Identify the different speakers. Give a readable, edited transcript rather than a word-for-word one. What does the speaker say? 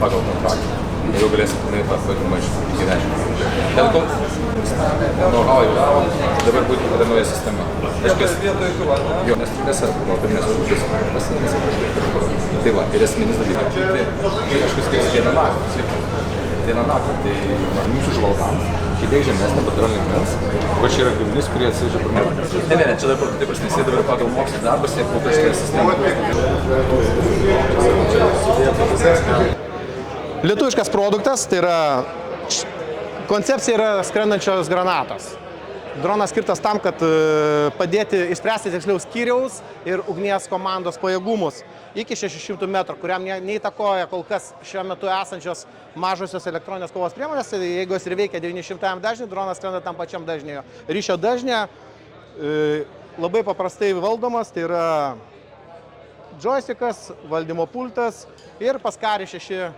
Speaker 1: Pagal kontraktą. Jau galėsim pilnai tą pajūmą įgyvendinti. Dėl to know-how jau gavo, dabar būtų tada nauja sistema. Jo, nes buvo pirminės užduotis pasienis. Tai va, ir esminis dalykas. Tai kažkas skiriasi vieną naktį. Vieną naktį, tai mūsų žvalgams, šiek žemesnė patarnų lygmens, o čia yra gyvūnys, kurie atsivežė pirmą. Ne, čia dabar taip prasme, jis dabar pagal mokslinį darbą siektų kažkokią sistemą.
Speaker 2: Lietuviškas produktas, tai yra koncepcija yra skrendančios granatos. Dronas skirtas tam, kad padėti išspręsti tiksliau skyriaus ir ugnies komandos pajėgumus iki 600 metrų, kuriam neįtakoja kol kas šiuo metu esančios mažosios elektroninės kovos priemonės. Jeigu jis ir veikia 900 dažnį, dronas skrenda tam pačiam dažnėje. Ryšio dažnė labai paprastai valdomas, tai yra joystickas, valdymo pultas ir Pascari 6